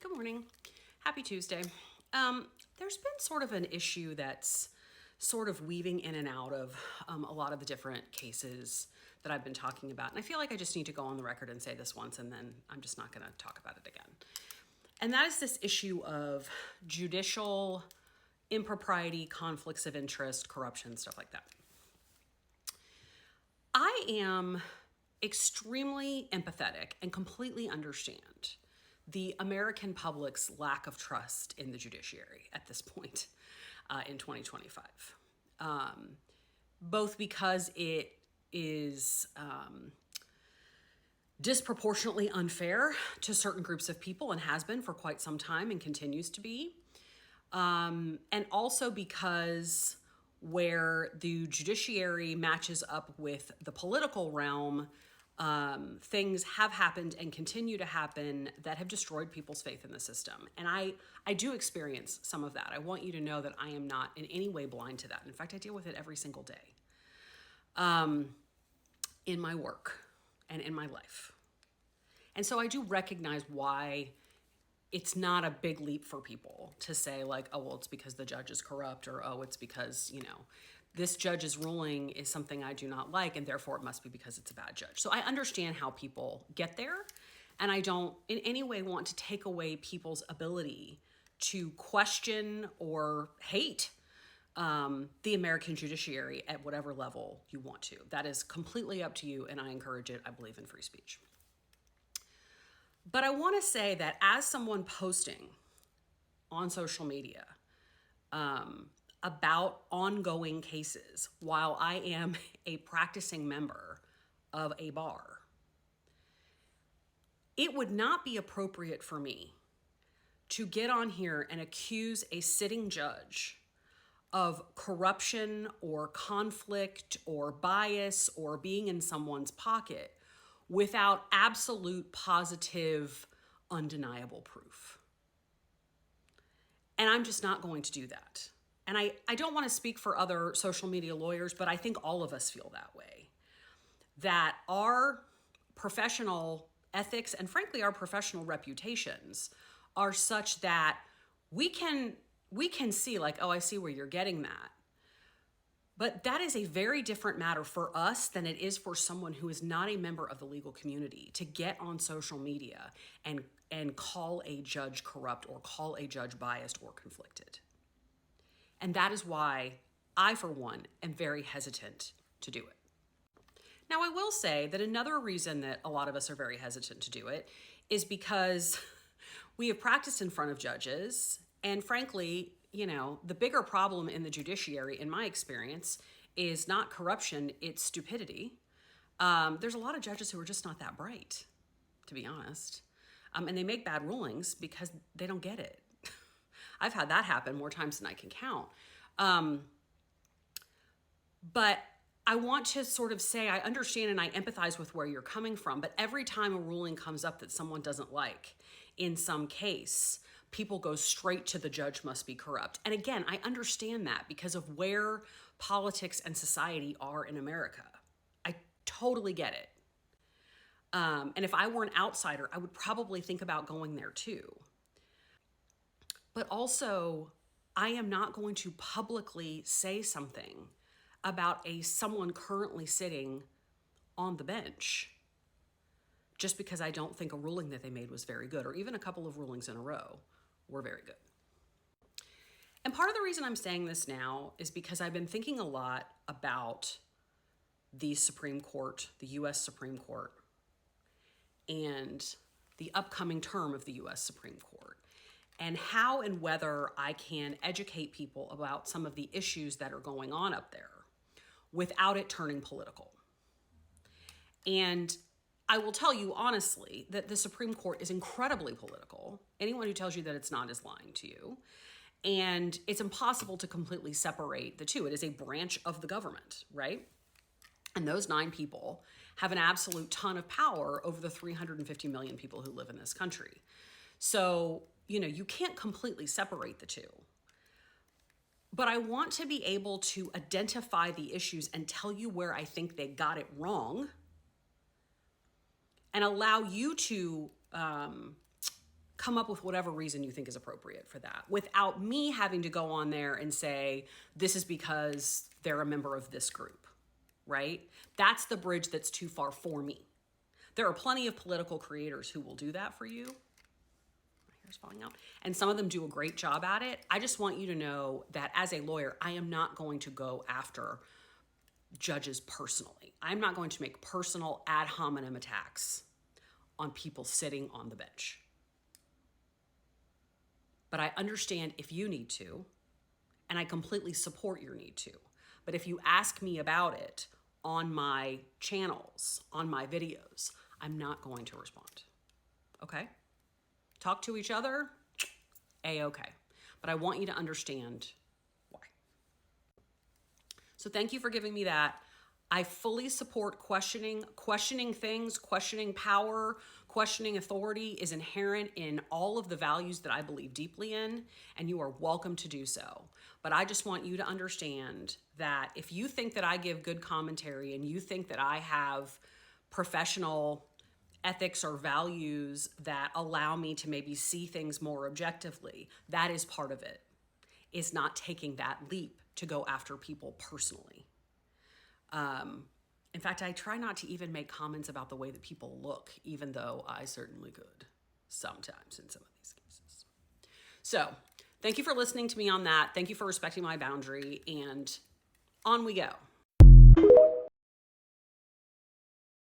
Good morning. Happy Tuesday. There's been sort of an issue that's sort of weaving in and out of a lot of the different cases that I've been talking about. And I feel like I just need to go on the record and say this once, and then I'm just not going to talk about it again. And that is this issue of judicial impropriety, conflicts of interest, corruption, stuff like that. I am extremely empathetic and completely understand the American public's lack of trust in the judiciary at this point in 2025. Both because it is disproportionately unfair to certain groups of people and has been for quite some time and continues to be. And also because where the judiciary matches up with the political realm, things have happened and continue to happen that have destroyed people's faith in the system. And I do experience some of that. I want you to know that I am not in any way blind to that. In fact, I deal with it every single day in my work and in my life. And so I do recognize why it's not a big leap for people to say like, oh, well, it's because the judge is corrupt, or, oh, it's because, this judge's ruling is something I do not like, and therefore it must be because it's a bad judge. So I understand how people get there, and I don't in any way want to take away people's ability to question or hate the American judiciary at whatever level you want to. That is completely up to you, and I encourage it. I believe in free speech. But I want to say that as someone posting on social media about ongoing cases while I am a practicing member of a bar, it would not be appropriate for me to get on here and accuse a sitting judge of corruption or conflict or bias or being in someone's pocket without absolute, positive, undeniable proof. And I'm just not going to do that. And I don't want to speak for other social media lawyers, but I think all of us feel that way. That our professional ethics and frankly our professional reputations are such that we can see like, oh, I see where you're getting that. But that is a very different matter for us than it is for someone who is not a member of the legal community to get on social media and call a judge corrupt or call a judge biased or conflicted. And that is why I, for one, am very hesitant to do it. Now, I will say that another reason that a lot of us are very hesitant to do it is because we have practiced in front of judges, and frankly, the bigger problem in the judiciary, in my experience, is not corruption, it's stupidity. There's a lot of judges who are just not that bright, to be honest. And they make bad rulings because they don't get it. I've had that happen more times than I can count. But I want to sort of say, I understand and I empathize with where you're coming from, but every time a ruling comes up that someone doesn't like in some case, people go straight to the judge must be corrupt. And again, I understand that because of where politics and society are in America. I totally get it. And if I were an outsider, I would probably think about going there too. But also, I am not going to publicly say something about someone currently sitting on the bench just because I don't think a ruling that they made was very good, or even a couple of rulings in a row were very good. And part of the reason I'm saying this now is because I've been thinking a lot about the Supreme Court, the US Supreme Court, and the upcoming term of the US Supreme Court, and how and whether I can educate people about some of the issues that are going on up there without it turning political. And I will tell you honestly that the Supreme Court is incredibly political. Anyone who tells you that it's not is lying to you. And it's impossible to completely separate the two. It is a branch of the government, right? And those 9 people have an absolute ton of power over the 350 million people who live in this country. So, you can't completely separate the two. But I want to be able to identify the issues and tell you where I think they got it wrong, and allow you to come up with whatever reason you think is appropriate for that without me having to go on there and say, this is because they're a member of this group, right? That's the bridge that's too far for me. There are plenty of political creators who will do that for you. My hair's falling out. And some of them do a great job at it. I just want you to know that as a lawyer, I am not going to go after judges personally. I'm not going to make personal ad hominem attacks on people sitting on the bench. But I understand if you need to, and I completely support your need to. But if you ask me about it on my channels, on my videos, I'm not going to respond. Okay? Talk to each other, A-okay. But I want you to understand why. So thank you for giving me that. I fully support questioning things, questioning power, questioning authority is inherent in all of the values that I believe deeply in, and you are welcome to do so. But I just want you to understand that if you think that I give good commentary and you think that I have professional ethics or values that allow me to maybe see things more objectively, that is part of it, is not taking that leap to go after people personally. In fact, I try not to even make comments about the way that people look, even though I certainly could sometimes in some of these cases. So thank you for listening to me on that. Thank you for respecting my boundary, and on we go.